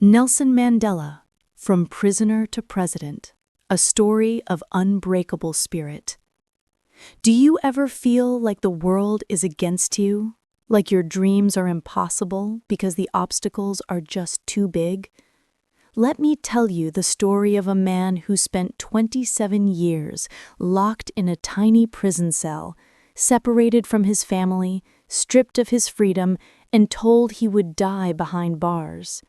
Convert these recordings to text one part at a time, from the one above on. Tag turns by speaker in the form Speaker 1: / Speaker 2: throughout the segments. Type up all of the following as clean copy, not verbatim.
Speaker 1: Nelson Mandela, From Prisoner to President, a story of unbreakable spirit. Do you ever feel like the world is against you? Like your dreams are impossible because the obstacles are just too big? Let me tell you the story of a man who spent 27 years locked in a tiny prison cell, separated from his family, stripped of his freedom, and told he would die behind bars.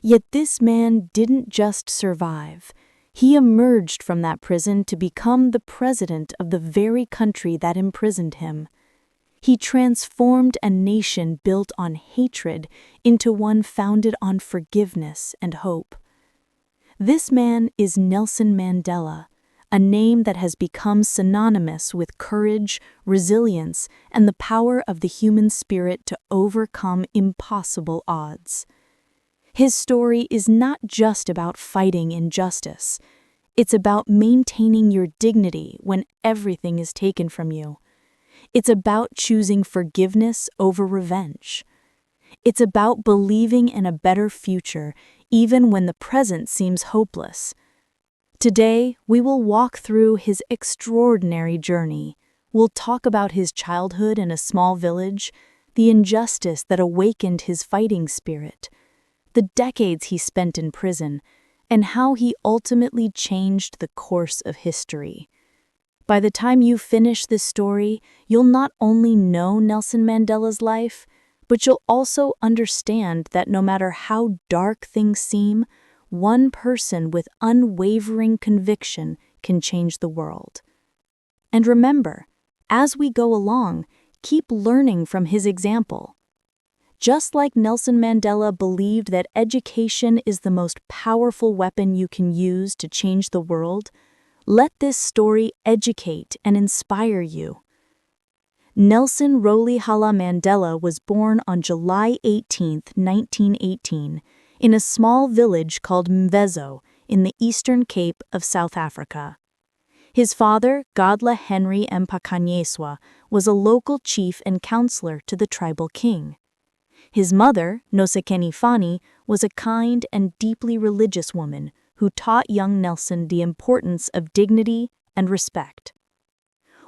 Speaker 1: Yet this man didn't just survive. He emerged from that prison to become the president of the very country that imprisoned him. He transformed a nation built on hatred into one founded on forgiveness and hope. This man is Nelson Mandela, a name that has become synonymous with courage, resilience, and the power of the human spirit to overcome impossible odds. His story is not just about fighting injustice. It's about maintaining your dignity when everything is taken from you. It's about choosing forgiveness over revenge. It's about believing in a better future even when the present seems hopeless. Today, we will walk through his extraordinary journey. We'll talk about his childhood in a small village, the injustice that awakened his fighting spirit, the decades he spent in prison, and how he ultimately changed the course of history. By the time you finish this story, you'll not only know Nelson Mandela's life, but you'll also understand that no matter how dark things seem, one person with unwavering conviction can change the world. And remember, as we go along, keep learning from his example. Just like Nelson Mandela believed that education is the most powerful weapon you can use to change the world, let this story educate and inspire you. Nelson Rolihlahla Mandela was born on July 18, 1918, in a small village called Mvezo in the Eastern Cape of South Africa. His father, Godla Henry Mpakanyeswa, was a local chief and counselor to the tribal king. His mother, Nosekeni Fani, was a kind and deeply religious woman who taught young Nelson the importance of dignity and respect.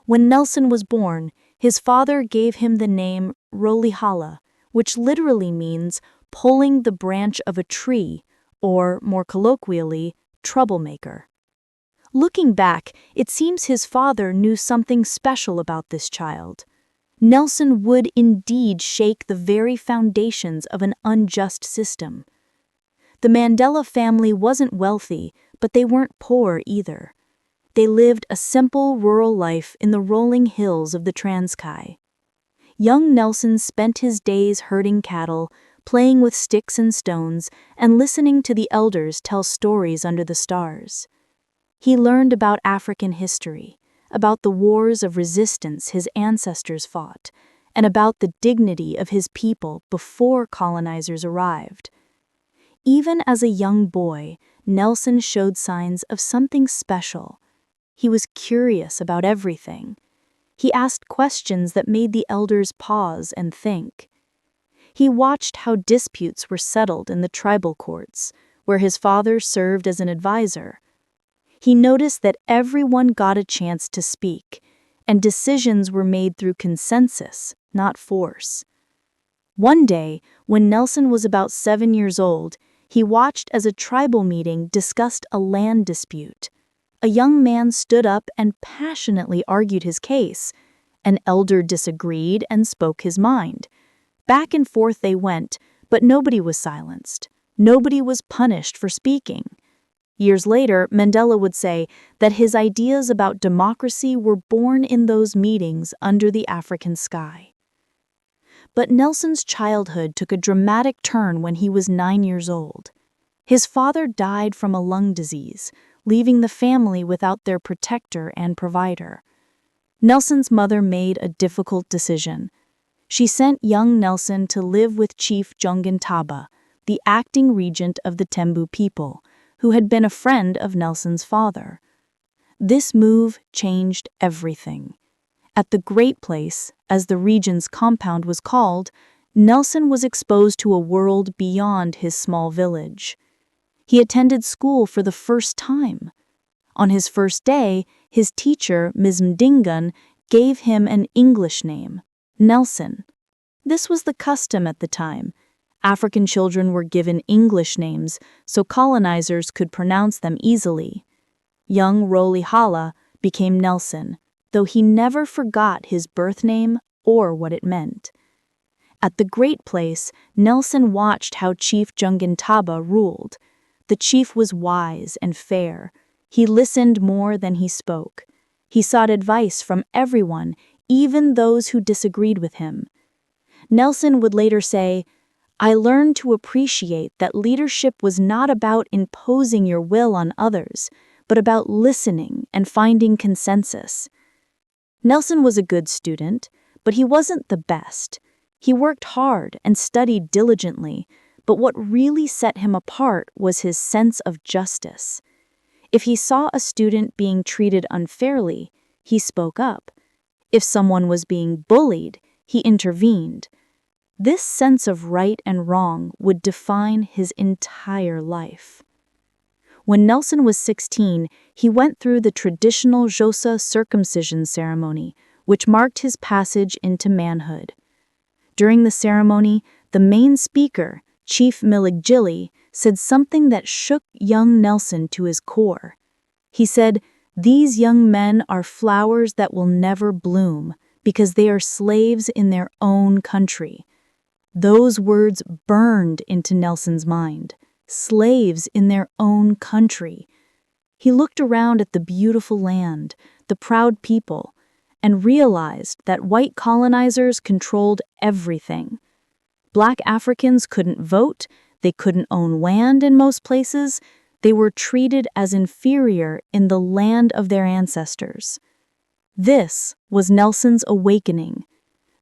Speaker 1: When Nelson was born, his father gave him the name Rolihlahla, which literally means pulling the branch of a tree, or, more colloquially, troublemaker. Looking back, it seems his father knew something special about this child. Nelson would indeed shake the very foundations of an unjust system. The Mandela family wasn't wealthy, but they weren't poor either. They lived a simple rural life in the rolling hills of the Transkei. Young Nelson spent his days herding cattle, playing with sticks and stones, and listening to the elders tell stories under the stars. He learned about African history, about the wars of resistance his ancestors fought, and about the dignity of his people before colonizers arrived. Even as a young boy, Nelson showed signs of something special. He was curious about everything. He asked questions that made the elders pause and think. He watched how disputes were settled in the tribal courts, where his father served as an advisor. He noticed that everyone got a chance to speak, and decisions were made through consensus, not force. One day, when Nelson was about 7 years old, he watched as a tribal meeting discussed a land dispute. A young man stood up and passionately argued his case. An elder disagreed and spoke his mind. Back and forth they went, but nobody was silenced. Nobody was punished for speaking. Years later, Mandela would say that his ideas about democracy were born in those meetings under the African sky. But Nelson's childhood took a dramatic turn when he was 9 years old. His father died from a lung disease, leaving the family without their protector and provider. Nelson's mother made a difficult decision. She sent young Nelson to live with Chief Jongintaba, the acting regent of the Tembu people, who had been a friend of Nelson's father. This move changed everything. At the Great Place, as the region's compound was called, Nelson was exposed to a world beyond his small village. He attended school for the first time. On his first day, his teacher, Ms. Mdingan, gave him an English name, Nelson. This was the custom at the time. African children were given English names so colonizers could pronounce them easily. Young Rolihala became Nelson, though he never forgot his birth name or what it meant. At the Great Place, Nelson watched how Chief Jungintaba ruled. The chief was wise and fair. He listened more than he spoke. He sought advice from everyone, even those who disagreed with him. Nelson would later say, "I learned to appreciate that leadership was not about imposing your will on others, but about listening and finding consensus." Nelson was a good student, but he wasn't the best. He worked hard and studied diligently, but what really set him apart was his sense of justice. If he saw a student being treated unfairly, he spoke up. If someone was being bullied, he intervened. This sense of right and wrong would define his entire life. When Nelson was 16, he went through the traditional Xhosa circumcision ceremony, which marked his passage into manhood. During the ceremony, the main speaker, Chief Miligili, said something that shook young Nelson to his core. He said, "These young men are flowers that will never bloom because they are slaves in their own country." Those words burned into Nelson's mind. Slaves in their own country. He looked around at the beautiful land, the proud people, and realized that white colonizers controlled everything. Black Africans couldn't vote, they couldn't own land in most places, they were treated as inferior in the land of their ancestors. This was Nelson's awakening.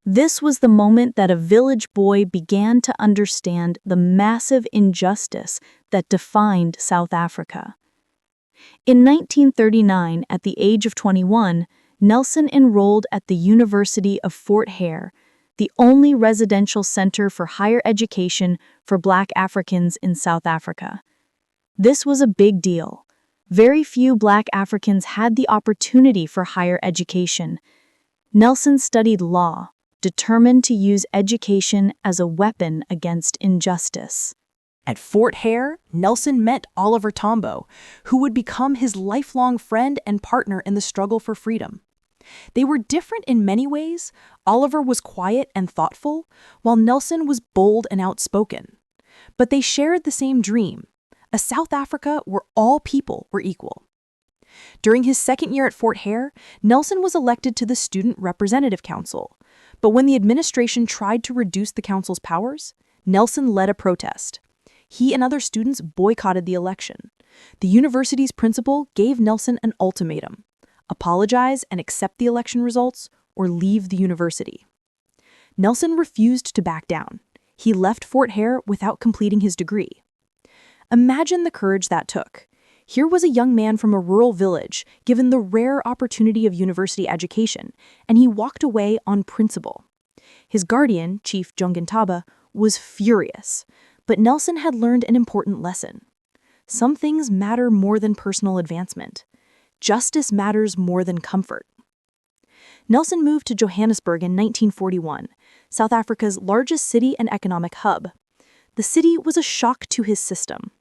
Speaker 1: This was the moment that a village boy began to understand the massive injustice that defined South Africa. In 1939, at the age of 21, Nelson enrolled at the University of Fort Hare, the only residential center for higher education for Black Africans in South Africa. This was a big deal. Very few Black Africans had the opportunity for higher education. Nelson studied law, determined to use education as a weapon against injustice.
Speaker 2: At Fort Hare, Nelson met Oliver Tambo, who would become his lifelong friend and partner in the struggle for freedom. They were different in many ways. Oliver was quiet and thoughtful, while Nelson was bold and outspoken. But they shared the same dream, a South Africa where all people were equal. During his second year at Fort Hare, Nelson was elected to the Student Representative Council. But when the administration tried to reduce the council's powers, Nelson led a protest. He and other students boycotted the election. The university's principal gave Nelson an ultimatum: apologize and accept the election results, or leave the university. Nelson refused to back down. He left Fort Hare without completing his degree. Imagine the courage that took. Here was a young man from a rural village given the rare opportunity of university education, and he walked away on principle. His guardian, Chief Jungintaba, was furious, but Nelson had learned an important lesson. Some things matter more than personal advancement. Justice matters more than comfort. Nelson moved to Johannesburg in 1941, South Africa's largest city and economic hub. The city was a shock to his system.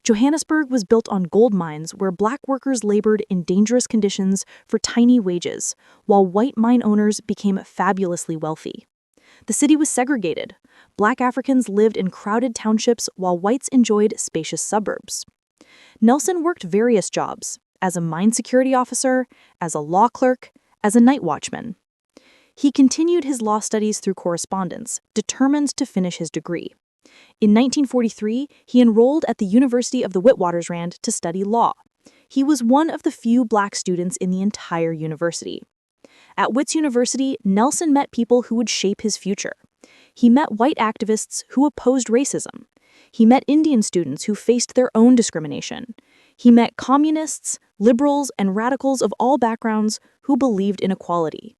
Speaker 2: Johannesburg was built on gold mines where Black workers labored in dangerous conditions for tiny wages, while white mine owners became fabulously wealthy. The city was segregated. Black Africans lived in crowded townships while whites enjoyed spacious suburbs. Nelson worked various jobs, as a mine security officer, as a law clerk, as a night watchman. He continued his law studies through correspondence, determined to finish his degree. In 1943, he enrolled at the University of the Witwatersrand to study law. He was one of the few Black students in the entire university. At Wits University, Nelson met people who would shape his future. He met white activists who opposed racism. He met Indian students who faced their own discrimination. He met communists, liberals, and radicals of all backgrounds who believed in equality.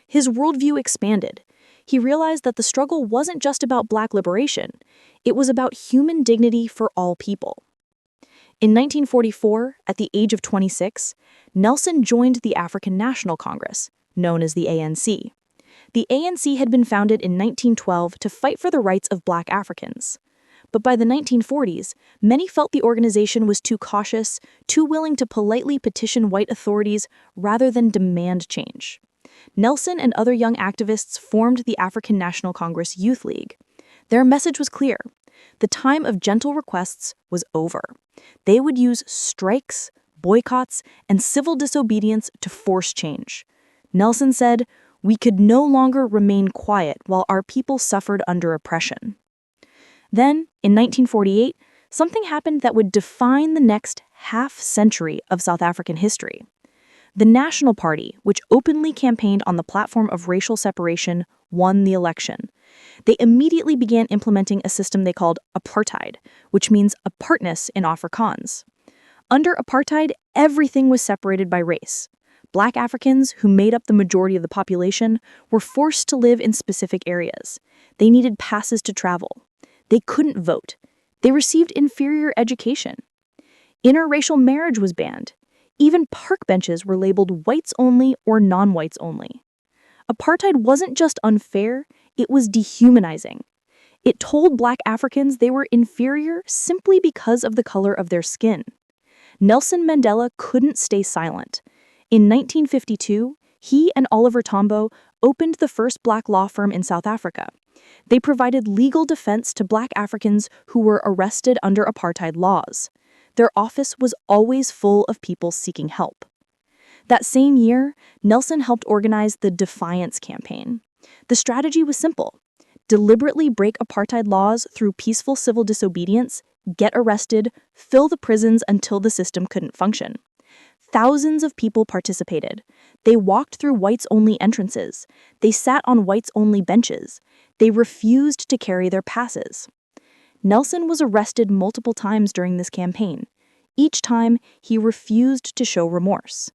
Speaker 2: His worldview expanded. he realized that the struggle wasn't just about Black liberation, it was about human dignity for all people. In 1944, at the age of 26, Nelson joined the African National Congress, known as the ANC. The ANC had been founded in 1912 to fight for the rights of Black Africans. But by the 1940s, many felt the organization was too cautious, too willing to politely petition white authorities rather than demand change. Nelson and other young activists formed the African National Congress Youth League. Their message was clear. The time of gentle requests was over. They would use strikes, boycotts, and civil disobedience to force change. Nelson said, "We could no longer remain quiet while our people suffered under oppression." Then, in 1948, something happened that would define the next half-century of South African history. The National Party, which openly campaigned on the platform of racial separation, won the election. They immediately began implementing a system they called apartheid, which means apartness in Afrikaans. Under apartheid, everything was separated by race. Black Africans, who made up the majority of the population, were forced to live in specific areas. They needed passes to travel. They couldn't vote. They received inferior education. Interracial marriage was banned. Even park benches were labeled whites only or non-whites only. Apartheid wasn't just unfair, it was dehumanizing. It told Black Africans they were inferior simply because of the color of their skin. Nelson Mandela couldn't stay silent. In 1952, he and Oliver Tambo opened the first Black law firm in South Africa. They provided legal defense to Black Africans who were arrested under apartheid laws. Their office was always full of people seeking help. That same year, Nelson helped organize the Defiance Campaign. The strategy was simple: deliberately break apartheid laws through peaceful civil disobedience, get arrested, fill the prisons until the system couldn't function. Thousands of people participated. They walked through whites-only entrances. They sat on whites-only benches. They refused to carry their passes. Nelson was arrested multiple times during this campaign. Each time, he refused to show remorse.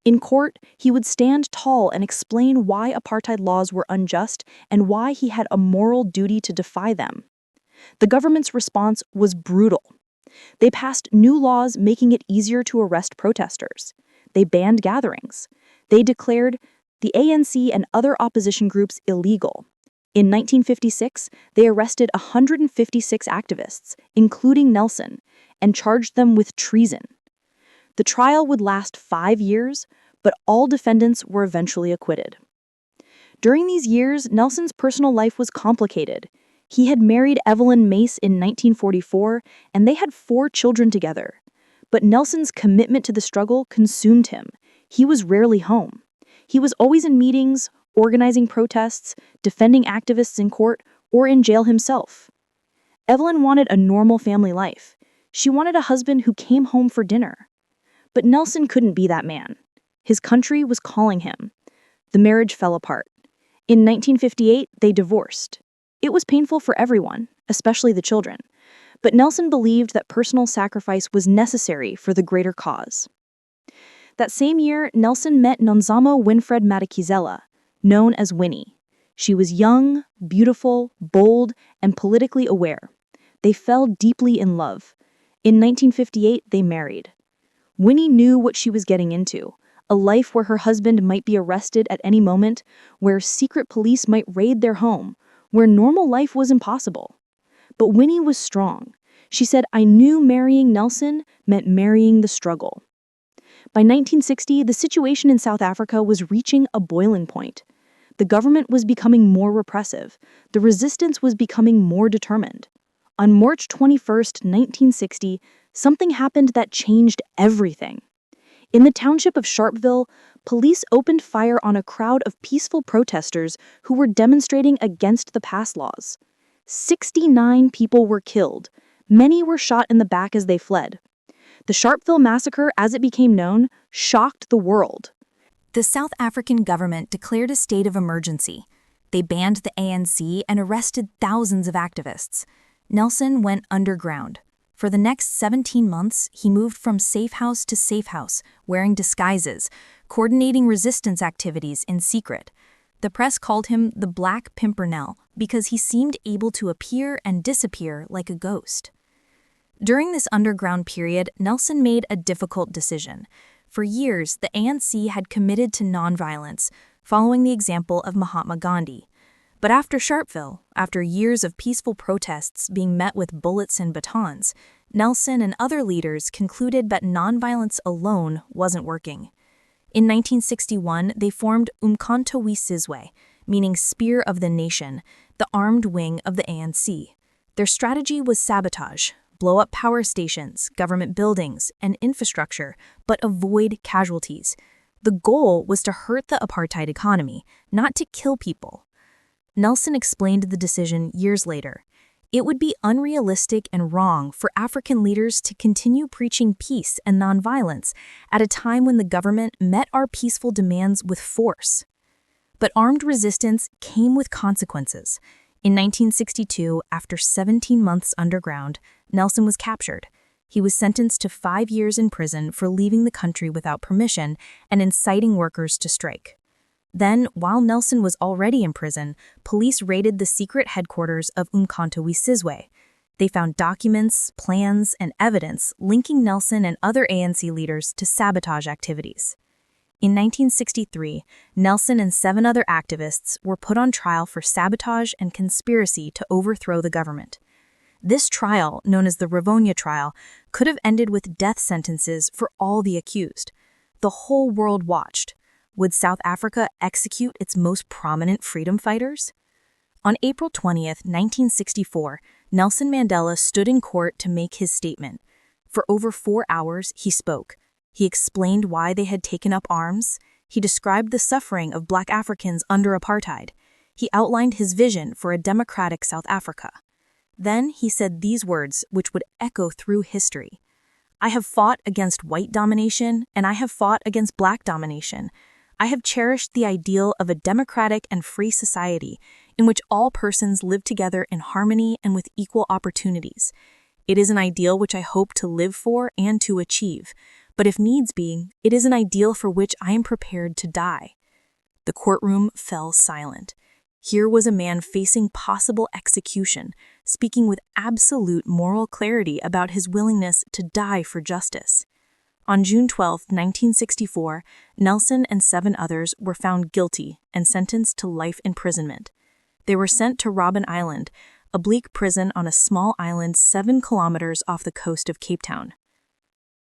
Speaker 2: In court, he would stand tall and explain why apartheid laws were unjust and why he had a moral duty to defy them. The government's response was brutal. They passed new laws making it easier to arrest protesters. They banned gatherings. They declared the ANC and other opposition groups illegal. In 1956, they arrested 156 activists, including Nelson, and charged them with treason. The trial would last 5 years, but all defendants were eventually acquitted. During these years, Nelson's personal life was complicated. He had married Evelyn Mace in 1944, and they had 4 children together. But Nelson's commitment to the struggle consumed him. He was rarely home. He was always in meetings, organizing protests, defending activists in court, or in jail himself. Evelyn wanted a normal family life. She wanted a husband who came home for dinner. But Nelson couldn't be that man. His country was calling him. The marriage fell apart. In 1958, they divorced. It was painful for everyone, especially the children. But Nelson believed that personal sacrifice was necessary for the greater cause. That same year, Nelson met Nonzamo Winfred Madikizela, known as Winnie. She was young, beautiful, bold, and politically aware. They fell deeply in love. In 1958, they married. Winnie knew what she was getting into, a life where her husband might be arrested at any moment, where secret police might raid their home, where normal life was impossible. But Winnie was strong. She said, "I knew marrying Nelson meant marrying the struggle." By 1960, the situation in South Africa was reaching a boiling point. The government was becoming more repressive. The resistance was becoming more determined. On March 21st, 1960, something happened that changed everything. In the township of Sharpeville, police opened fire on a crowd of peaceful protesters who were demonstrating against the pass laws. 69 people were killed. Many were shot in the back as they fled. The Sharpeville massacre, as it became known, shocked the world.
Speaker 3: The South African government declared a state of emergency. They banned the ANC and arrested thousands of activists. Nelson went underground. For the next 17 months, he moved from safe house to safe house, wearing disguises, coordinating resistance activities in secret. The press called him the Black Pimpernel because he seemed able to appear and disappear like a ghost. During this underground period, Nelson made a difficult decision. For years, the ANC had committed to nonviolence, following the example of Mahatma Gandhi. But after Sharpeville, after years of peaceful protests being met with bullets and batons, Nelson and other leaders concluded that nonviolence alone wasn't working. In 1961, they formed Umkhonto we Sizwe, meaning Spear of the Nation, the armed wing of the ANC. Their strategy was sabotage, blow up power stations, government buildings, and infrastructure, but avoid casualties. The goal was to hurt the apartheid economy, not to kill people. Nelson explained the decision years later. It would be unrealistic and wrong for African leaders to continue preaching peace and nonviolence at a time when the government met our peaceful demands with force. But armed resistance came with consequences. In 1962, after 17 months underground, Nelson was captured. He was sentenced to 5 years in prison for leaving the country without permission and inciting workers to strike. Then, while Nelson was already in prison, police raided the secret headquarters of Umkhonto we Sizwe. They found documents, plans, and evidence linking Nelson and other ANC leaders to sabotage activities. In 1963, Nelson and 7 other activists were put on trial for sabotage and conspiracy to overthrow the government. This trial, known as the Rivonia trial, could have ended with death sentences for all the accused. The whole world watched. Would South Africa execute its most prominent freedom fighters? On April 20th, 1964, Nelson Mandela stood in court to make his statement. For over 4 hours, he spoke. He explained why they had taken up arms. He described the suffering of Black Africans under apartheid. He outlined his vision for a democratic South Africa. Then he said these words, which would echo through history. "I have fought against white domination, and I have fought against Black domination. I have cherished the ideal of a democratic and free society in which all persons live together in harmony and with equal opportunities. It is an ideal which I hope to live for and to achieve, but if needs be, it is an ideal for which I am prepared to die." The courtroom fell silent. Here was a man facing possible execution, speaking with absolute moral clarity about his willingness to die for justice. On June 12, 1964, Nelson and 7 others were found guilty and sentenced to life imprisonment. They were sent to Robben Island, a bleak prison on a small island 7 kilometers off the coast of Cape Town.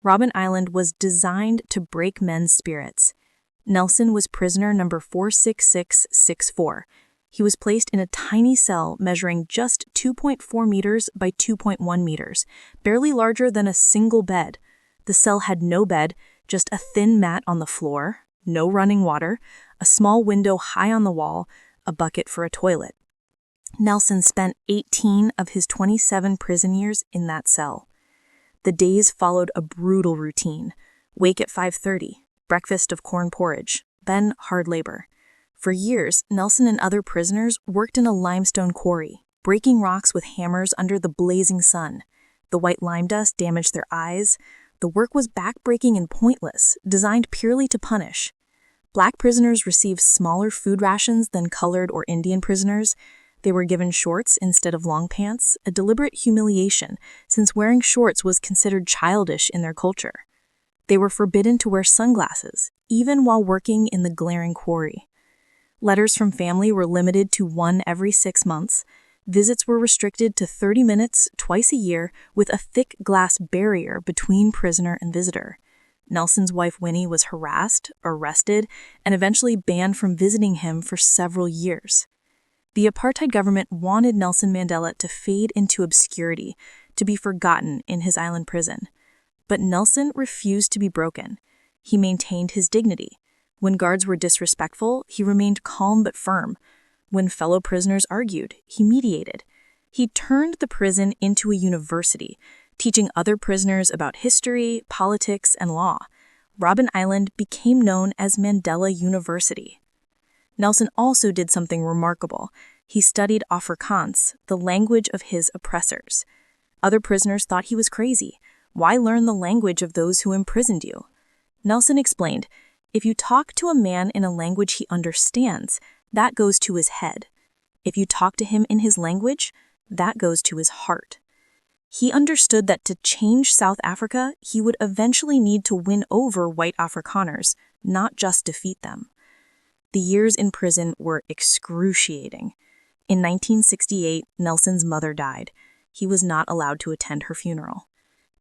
Speaker 3: Robben Island was designed to break men's spirits. Nelson was prisoner number 46664. He was placed in a tiny cell measuring just 2.4 meters by 2.1 meters, barely larger than a single bed. The cell had no bed, just a thin mat on the floor, no running water, a small window high on the wall, a bucket for a toilet. Nelson spent 18 of his 27 prison years in that cell. The days followed a brutal routine. Wake at 5:30, breakfast of corn porridge, then hard labor. For years, Nelson and other prisoners worked in a limestone quarry, breaking rocks with hammers under the blazing sun. The white lime dust damaged their eyes. The work was backbreaking and pointless, designed purely to punish. Black prisoners received smaller food rations than colored or Indian prisoners. They were given shorts instead of long pants, a deliberate humiliation, since wearing shorts was considered childish in their culture. They were forbidden to wear sunglasses, even while working in the glaring quarry. Letters from family were limited to 1 every 6 months. Visits were restricted to 30 minutes twice a year with a thick glass barrier between prisoner and visitor. Nelson's wife Winnie was harassed, arrested, and eventually banned from visiting him for several years. The apartheid government wanted Nelson Mandela to fade into obscurity, to be forgotten in his island prison. But Nelson refused to be broken. He maintained his dignity. When guards were disrespectful, he remained calm but firm. When fellow prisoners argued, he mediated. He turned the prison into a university, teaching other prisoners about history, politics, and law. Robben Island became known as Mandela University. Nelson also did something remarkable. He studied Afrikaans, the language of his oppressors. Other prisoners thought he was crazy. Why learn the language of those who imprisoned you? Nelson explained, if you talk to a man in a language he understands, that goes to his head. If you talk to him in his language, that goes to his heart. He understood that to change South Africa, he would eventually need to win over white Afrikaners, not just defeat them. The years in prison were excruciating. In 1968, Nelson's mother died. He was not allowed to attend her funeral.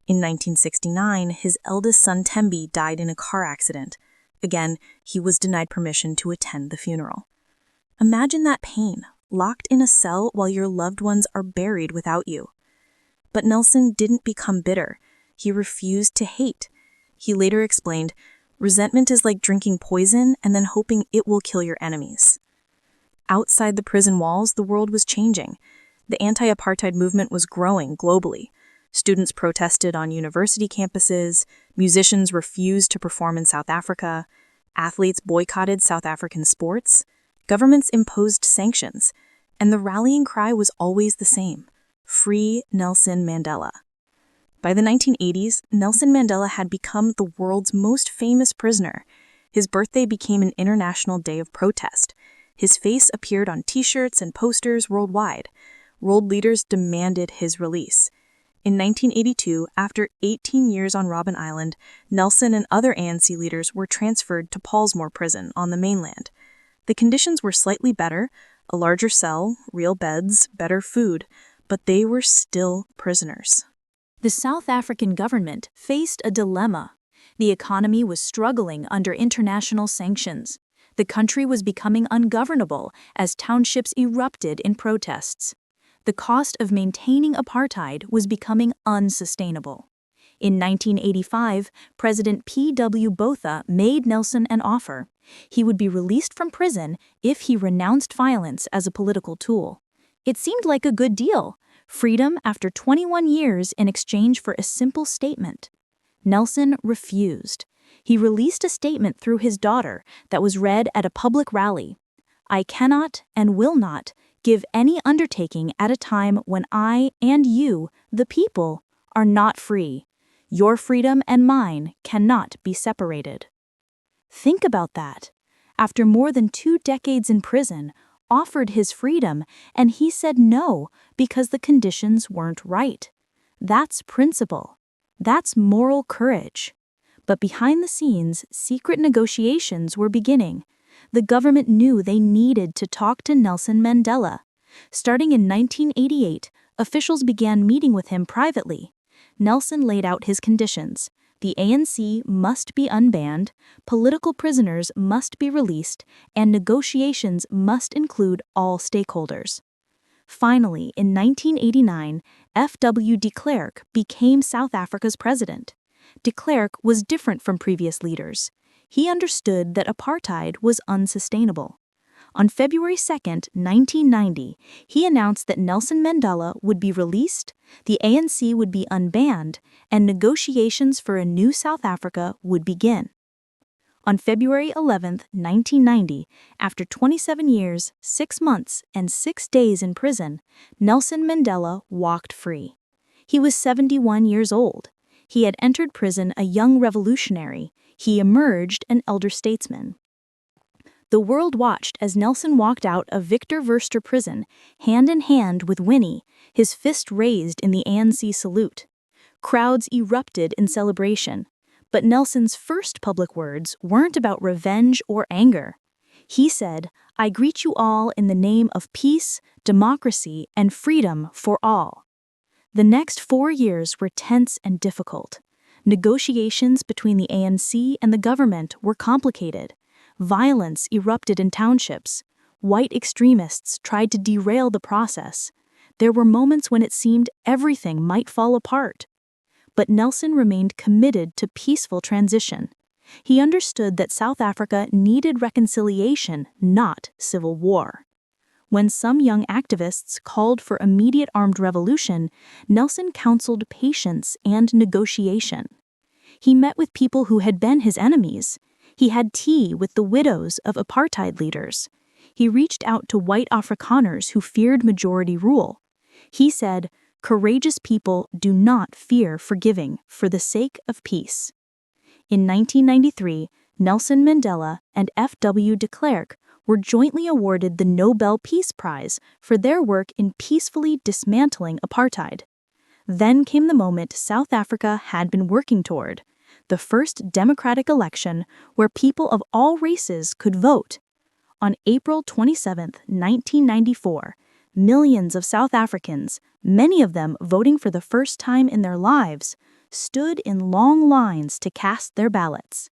Speaker 3: In 1969, his eldest son Tembi died in a car accident. Again, he was denied permission to attend the funeral. Imagine that pain, locked in a cell while your loved ones are buried without you. But Nelson didn't become bitter. He refused to hate. He later explained, "Resentment is like drinking poison and then hoping it will kill your enemies." Outside the prison walls, the world was changing. The anti-apartheid movement was growing globally. Students protested on university campuses, musicians refused to perform in South Africa, athletes boycotted South African sports, governments imposed sanctions, and the rallying cry was always the same: free Nelson Mandela. By the 1980s, Nelson Mandela had become the world's most famous prisoner. His birthday became an international day of protest. His face appeared on t-shirts and posters worldwide. World leaders demanded his release. In 1982, after 18 years on Robben Island, Nelson and other ANC leaders were transferred to Pollsmoor Prison on the mainland. The conditions were slightly better: a larger cell, real beds, better food, but they were still prisoners.
Speaker 1: The South African government faced a dilemma. The economy was struggling under international sanctions. The country was becoming ungovernable as townships erupted in protests. The cost of maintaining apartheid was becoming unsustainable. In 1985, President P.W. Botha made Nelson an offer. He would be released from prison if he renounced violence as a political tool. It seemed like a good deal: freedom after 21 years in exchange for a simple statement. Nelson refused. He released a statement through his daughter that was read at a public rally. "I cannot and will not give any undertaking at a time when I and you, the people, are not free. Your freedom and mine cannot be separated." Think about that. After more than 2 decades in prison, offered his freedom, and he said no because the conditions weren't right. That's principle. That's moral courage. But behind the scenes, secret negotiations were beginning. The government knew they needed to talk to Nelson Mandela. Starting in 1988, officials began meeting with him privately. Nelson laid out his conditions. The ANC must be unbanned, political prisoners must be released, and negotiations must include all stakeholders. Finally, in 1989, F.W. de Klerk became South Africa's president. De Klerk was different from previous leaders. He understood that apartheid was unsustainable. On February 2, 1990, he announced that Nelson Mandela would be released, the ANC would be unbanned, and negotiations for a new South Africa would begin. On February 11, 1990, after 27 years, 6 months, and 6 days in prison, Nelson Mandela walked free. He was 71 years old. He had entered prison a young revolutionary. He emerged an elder statesman. The world watched as Nelson walked out of Victor Verster prison, hand in hand with Winnie, his fist raised in the ANC salute. Crowds erupted in celebration. But Nelson's first public words weren't about revenge or anger. He said, "I greet you all in the name of peace, democracy, and freedom for all." The next 4 years were tense and difficult. Negotiations between the ANC and the government were complicated. Violence erupted in townships. White extremists tried to derail the process. There were moments when it seemed everything might fall apart. But Nelson remained committed to peaceful transition. He understood that South Africa needed reconciliation, not civil war. When some young activists called for immediate armed revolution, Nelson counseled patience and negotiation. He met with people who had been his enemies. He had tea with the widows of apartheid leaders. He reached out to white Afrikaners who feared majority rule. He said, "Courageous people do not fear forgiving for the sake of peace." In 1993, Nelson Mandela and F.W. de Klerk were jointly awarded the Nobel Peace Prize for their work in peacefully dismantling apartheid. Then came the moment South Africa had been working toward, the first democratic election where people of all races could vote. On April 27, 1994, millions of South Africans, many of them voting for the first time in their lives, stood in long lines to cast their ballots.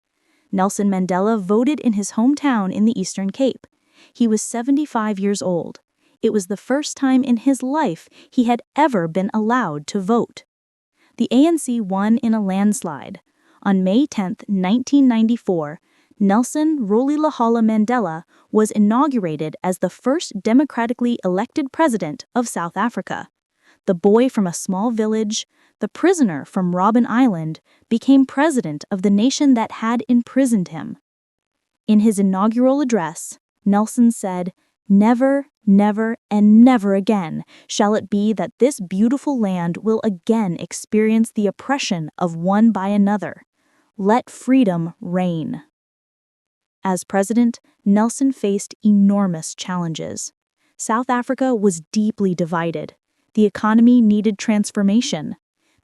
Speaker 1: Nelson Mandela voted in his hometown in the Eastern Cape. He was 75 years old. It was the first time in his life he had ever been allowed to vote. The ANC won in a landslide. On May 10, 1994, Nelson Rolihlahla Mandela was inaugurated as the first democratically elected president of South Africa. The boy from a small village, the prisoner from Robben Island, became president of the nation that had imprisoned him. In his inaugural address, Nelson said, "Never, never, and never again shall it be that this beautiful land will again experience the oppression of one by another. Let freedom reign." As president, Nelson faced enormous challenges. South Africa was deeply divided. The economy needed transformation.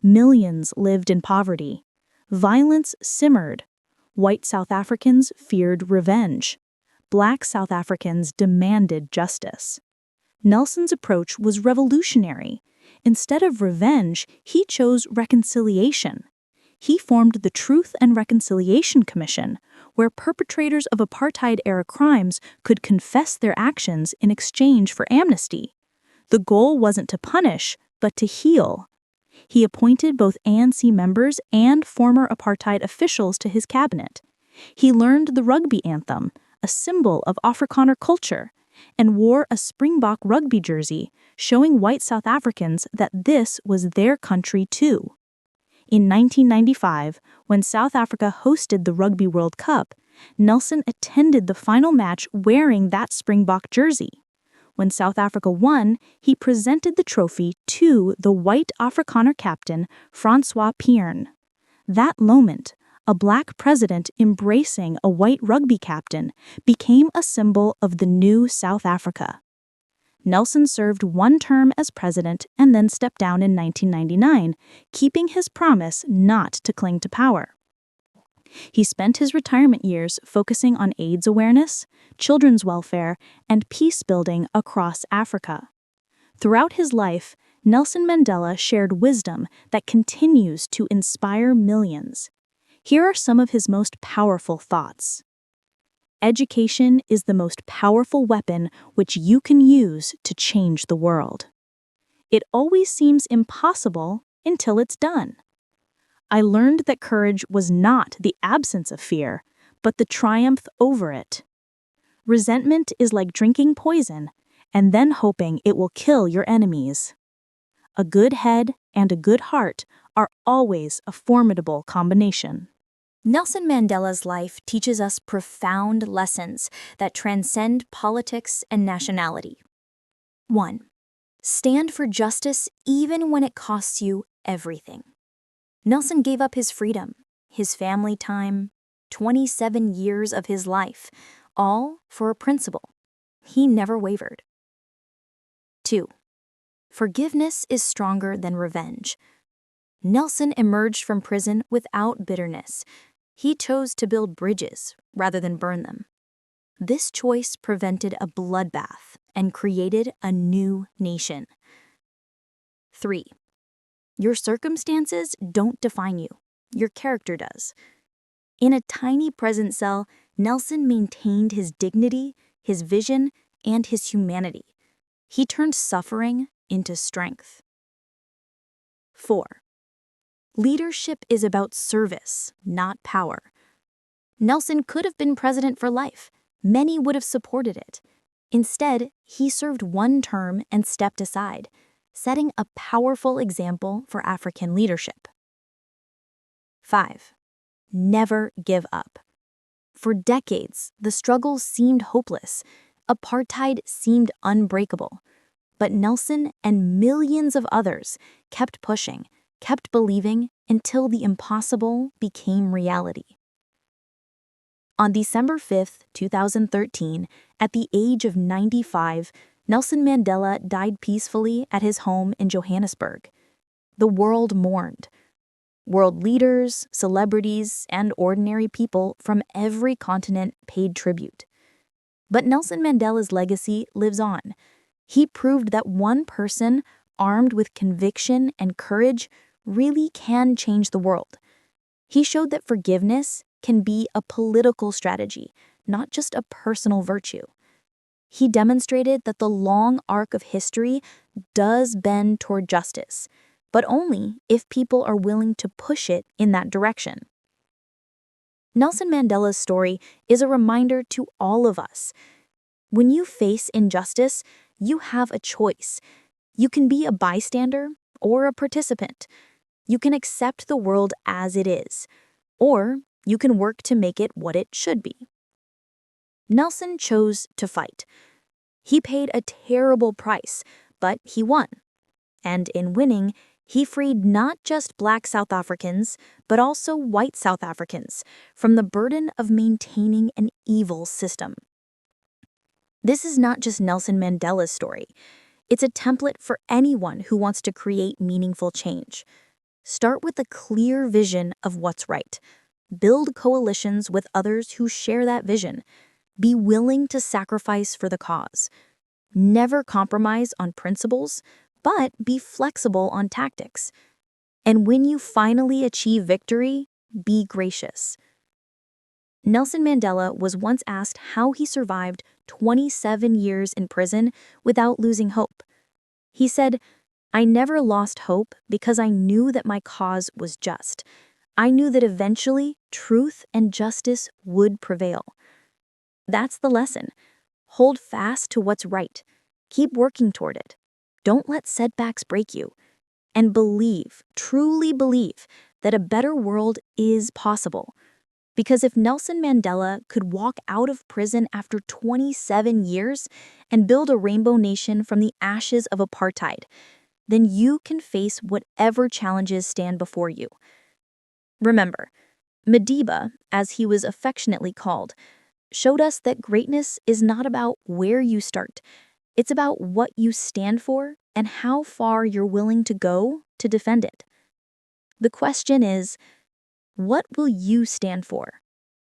Speaker 1: Millions lived in poverty. Violence simmered. White South Africans feared revenge. Black South Africans demanded justice. Nelson's approach was revolutionary. Instead of revenge, he chose reconciliation. He formed the Truth and Reconciliation Commission, where perpetrators of apartheid-era crimes could confess their actions in exchange for amnesty. The goal wasn't to punish, but to heal. He appointed both ANC members and former apartheid officials to his cabinet. He learned the rugby anthem, a symbol of Afrikaner culture, and wore a Springbok rugby jersey, showing white South Africans that this was their country too. In 1995, when South Africa hosted the Rugby World Cup, Nelson attended the final match wearing that Springbok jersey. When South Africa won, he presented the trophy to the white Afrikaner captain, Francois Pierne. That moment, a black president embracing a white rugby captain, became a symbol of the new South Africa. Nelson served one term as president and then stepped down in 1999, keeping his promise not to cling to power. He spent his retirement years focusing on AIDS awareness, children's welfare, and peace building across Africa. Throughout his life, Nelson Mandela shared wisdom that continues to inspire millions. Here are some of his most powerful thoughts. Education is the most powerful weapon which you can use to change the world. It always seems impossible until it's done. I learned that courage was not the absence of fear, but the triumph over it. Resentment is like drinking poison and then hoping it will kill your enemies. A good head and a good heart are always a formidable combination.
Speaker 3: Nelson Mandela's life teaches us profound lessons that transcend politics and nationality. 1. Stand for justice even when it costs you everything. Nelson gave up his freedom, his family time, 27 years of his life, all for a principle. He never wavered. 2. Forgiveness is stronger than revenge. Nelson emerged from prison without bitterness. He chose to build bridges rather than burn them. This choice prevented a bloodbath and created a new nation. 3. Your circumstances don't define you. Your character does. In a tiny prison cell, Nelson maintained his dignity, his vision, and his humanity. He turned suffering into strength. 4. Leadership is about service, not power. Nelson could have been president for life. Many would have supported it. Instead, he served one term and stepped aside, setting a powerful example for African leadership. 5. Never give up. For decades, the struggle seemed hopeless. Apartheid seemed unbreakable. But Nelson and millions of others kept pushing, kept believing until the impossible became reality. On December 5, 2013, At the age of 95, Nelson Mandela died peacefully at his home in Johannesburg. The world mourned. World leaders, celebrities, and ordinary people from every continent paid tribute. But Nelson Mandela's legacy lives on. He proved that one person, armed with conviction and courage, really can change the world. He showed that forgiveness can be a political strategy, not just a personal virtue. He demonstrated that the long arc of history does bend toward justice, but only if people are willing to push it in that direction. Nelson Mandela's story is a reminder to all of us. When you face injustice, you have a choice. You can be a bystander or a participant. You can accept the world as it is, or you can work to make it what it should be. Nelson chose to fight. He paid a terrible price, but he won. And in winning, he freed not just Black South Africans, but also white South Africans from the burden of maintaining an evil system. This is not just Nelson Mandela's story. It's a template for anyone who wants to create meaningful change. Start with a clear vision of what's right. Build coalitions with others who share that vision. Be willing to sacrifice for the cause. Never compromise on principles, but be flexible on tactics. And when you finally achieve victory, be gracious. Nelson Mandela was once asked how he survived 27 years in prison without losing hope. He said, "I never lost hope because I knew that my cause was just. I knew that eventually truth and justice would prevail." That's the lesson. Hold fast to what's right. Keep working toward it. Don't let setbacks break you. And believe, truly believe, that a better world is possible. Because if Nelson Mandela could walk out of prison after 27 years and build a rainbow nation from the ashes of apartheid, then you can face whatever challenges stand before you. Remember, Madiba, as he was affectionately called, showed us that greatness is not about where you start. It's about what you stand for and how far you're willing to go to defend it. The question is, what will you stand for?